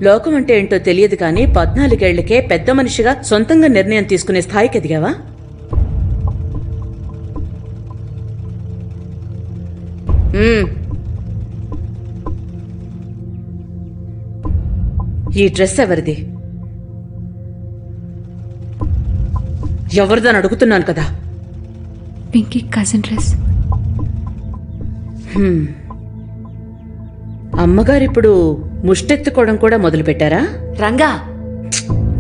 లోకం అంటే ఏంటో తెలియదు కానీ 14 ఏళ్లకే పెద్ద మనిషిగా సొంతంగా నిర్ణయం తీసుకునే స్థాయికి ఎదిగావా? ఈ డ్రెస్ ఎవరిది? ఎవరిదని అడుగుతున్నాను కదా. Pinky cousin dress. అమ్మగారిప్పుడు ముష్టెత్తుకోవడం కూడా మొదలు పెట్టారా? రంగా,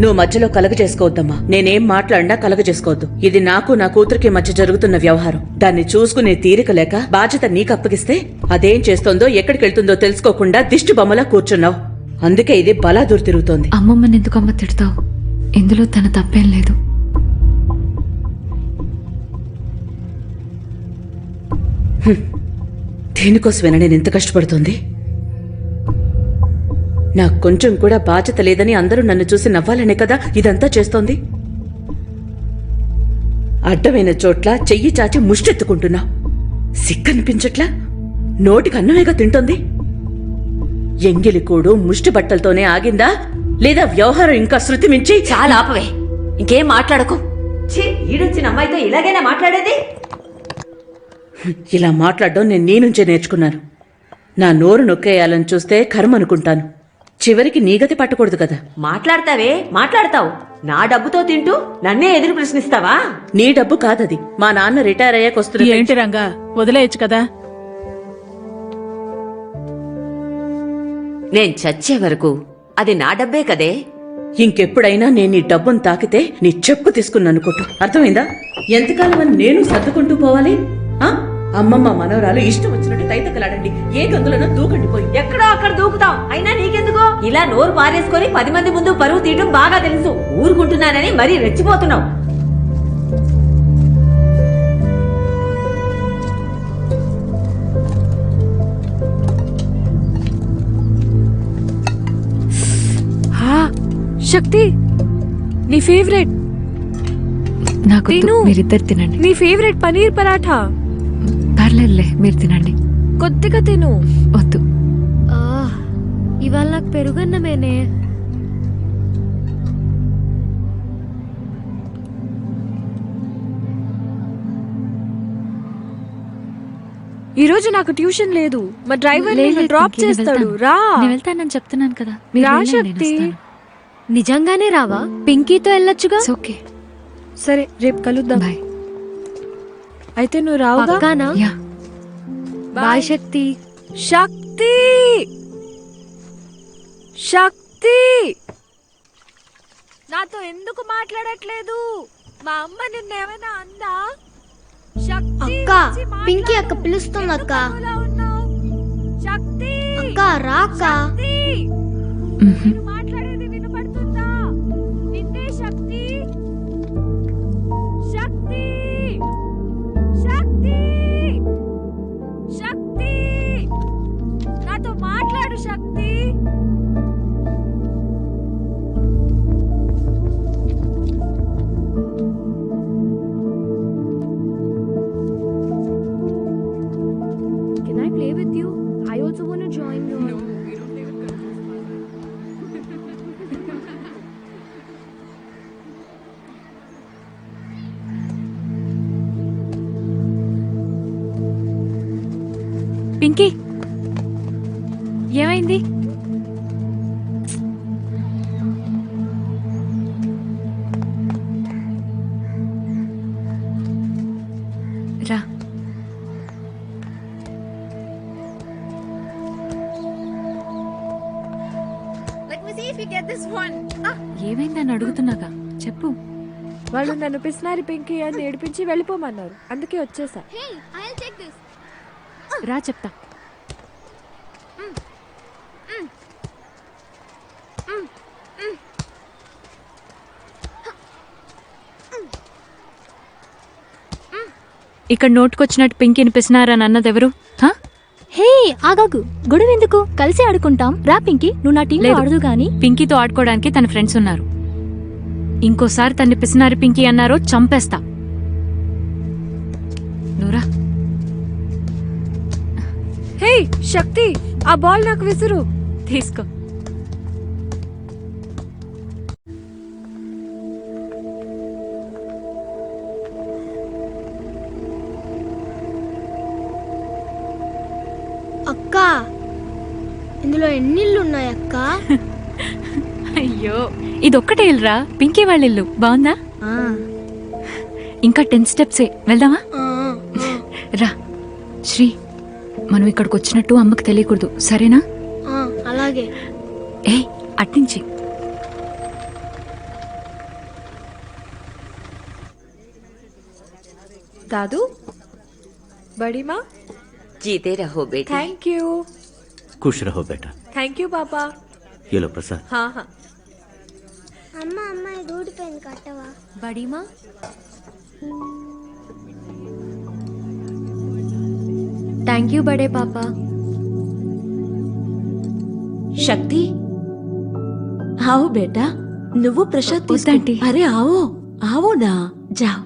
నువ్వు మధ్యలో కలగ చేసుకోవద్దమ్మా. నేనేం మాట్లాడినా కలగ చేసుకోవద్దు. ఇది నాకు నా కూతురికి మధ్య జరుగుతున్న వ్యవహారం. దాన్ని చూసుకునే తీరిక లేక బాధ్యత నీకు అప్పగిస్తే అదేం చేస్తోందో ఎక్కడికెళ్తుందో తెలుసుకోకుండా దిష్టి బొమ్మలా కూర్చున్నావు. అందుకే ఇది బలాదూరు తిరుగుతోంది. అమ్మమ్మని ఎందుకు అమ్మ తిడతావు? ఇందులో తన తప్పేం లేదు. దేనికోసమేనా నేను ఎంత కష్టపడుతోంది? నాకు కొంచెం కూడా బాధ్యత లేదని అందరూ నన్ను చూసి నవ్వాలనే కదా ఇదంతా చేస్తోంది. అడ్డమైన చోట్ల చెయ్యి చాచి ముష్టెత్తుకుంటున్నా. సిగ్గనిపించట్లా? నోటికి అన్నమేగా తింటోంది. ఎంగిలికూడు ముష్టి బట్టలతోనే ఆగిందా లేదా వ్యవహారం ఇంకా శృతి మించి? చాలా ఆపవే, ఇంకేం మాట్లాడకు. ఈడొచ్చిన అమ్మాయితో ఇలాగైనా మాట్లాడేది? ఇలా మాట్లాడడం నేను నీ నుంచే నేర్చుకున్నాను. నా నోరు నొక్కేయాలని చూస్తే కర్మ అనుకుంటాను. చివరికి నీ గతి పట్టకూడదు కదా. మాట్లాడతావే, మాట్లాడతావు. నా డబ్బుతో తింటూ నన్నే ఎదురు ప్రశ్నిస్తావా? నీ డబ్బు కాదది. మా నాన్న రిటైర్ అయ్యాక వస్తుంది. ఏంటి రంగా, వదిలేయచ్చు కదా. నేను చచ్చే వరకు అది నా డబ్బే కదే. ఇంకెప్పుడైనా నేను నీ డబ్బును తాకితే నీ చెప్పు తీసుకుని అనుకుంటూ అర్థమైందా? ఎంతకాలం అని నేను సర్దుకుంటూ పోవాలి? అమ్మమ్మ మనవరాలు ఇష్టం వచ్చినట్టు తైతకలాడండి. ఏ గందులోనో దూకండి పోయి. ఎక్కడో అక్కడ దూకుతాం. అయినా నీకెందుకో? ఇలా నోరు పారేసుకొని 10 మంది ముందు పరువు తీయడం బాగా తెలుసు. ఊరుకుంటున్నానని మరీ రెచ్చిపోతున్నావు. శక్తి, నీ ఫేవరెట్. నాకు మీరిద్దరు తినండి. నీ ఫేవరెట్ పనీర్ పరాఠా. పర్లేదులే, మీరు తినండి. కొద్దిగా తిను. వద్దు. ఇవాళ నాకు పెరుగన్నమేనే. ఈరోజు నాకు ట్యూషన్ లేదు. మా డ్రైవర్ నిన్ను డ్రాప్ చేస్తాడు. రా. నేను వెళ్తానని చెప్తున్నాను కదా. రా శక్తి. నిజంగానే రావా? పింకీతో వెళ్ళొచ్చుగా. ఓకే, సరే, రేపు కలుద్దాం. బాయ్. అయితే నువ్వు రావుగా? యా. బాయ్ శక్తి. శక్తి, శక్తి, నాతో ఎందుకు మాట్లాడట్లేదు? మా అమ్మ నిన్నేమైనా అందా? అక్క, పింకీ అక్క పిలుస్తుంది అక్క. శక్తి, అక్క రా అక్క. మాట్లాడేది వినపడుతుందా? నిన్నే శక్తి. శక్తి, శక్తి, శక్తి, నాతో మాట్లాడు శక్తి. Can I play with you? I also want to join you. No, we don't play with Pinky, ఏమైంది? రా. ఏమైందని అడుగుతున్నాగా, చెప్పు. వాళ్ళు నన్ను పిస్నారి పింకీ అని ఏడిపించి వెళ్ళిపోమన్నారు. అందుకే వచ్చేసా. రా చెప్తా. ఇక్కడ నోటుకొచ్చినట్టు పింకీని పిసినారని అన్నదెవరు? హే ఆగాగు, గొడవ ఎందుకు? కలిసి ఆడుకుంటాం. రా పింకీ, నువ్వు నా టీంలో ఆడదు గాని. పింకీతో ఆడుకోవడానికి తన ఫ్రెండ్స్ ఉన్నారు. ఇంకోసారి తన్ని పిసినారి పింకీ అన్నారో చంపేస్తా. నువ్వురా. హే శక్తి, ఆ బాల్ నాకు విసురు. తీసుకో. అక్క ఇందులో ఎన్ని ఇళ్ళు ఉన్నాయి అక్క? అయ్యో ఇదొక్కటే ఇల్లురా, పింకీ వాళ్ళ ఇల్లు. బాగుందా? ఇంకా 10 స్టెప్సే, వెళ్దామా? రా శ్రీ, మనం ఇక్కడికి వచ్చినట్టు అమ్మకి తెలియకూడదు, సరేనా? అలాగే. ఏ అట్నుంచి. दादू बड़ी माँ జీతే రహో బేటీ. Thank you. खुश रहो बेटा. थैंक यू पापा. ये लो प्रसाद. हाँ हाँ. అమ్మ అమ్మ ఇది ఊడిపోయింది కట్టవా? బడీమా థ్యాంక్ యూ బడే పాపా. శక్తి ఆవు బేటా, నువ్వు ప్రసాద్ వద్దంటీ. అరే ఆవో ఆవో నా జావ్.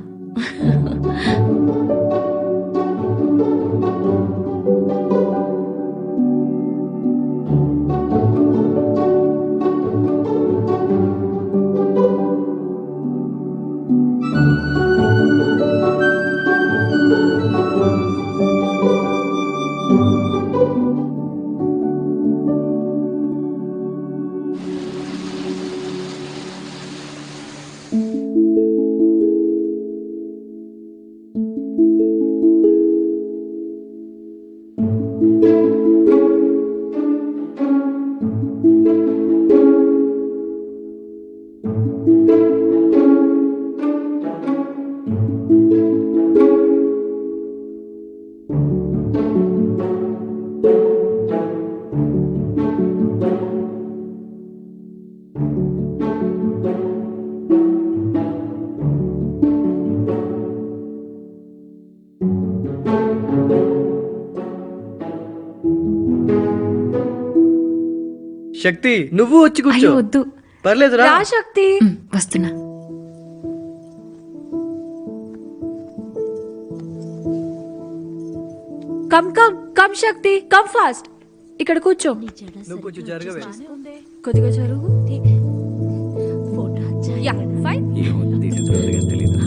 శక్తి నువ్వు వచ్చి కూర్చో. అయ్యో వద్దు. పర్లేదురా. रा शक्ति. వస్తున్నా. कम कम कम शक्ति कम फास्ट. ఇక్కడ కూర్చో. నువ్వు కొంచెం జరగవే. కొద్దిగా జరుగు. Yeah fine. ఏమో తీసేందుకు తెలియదు.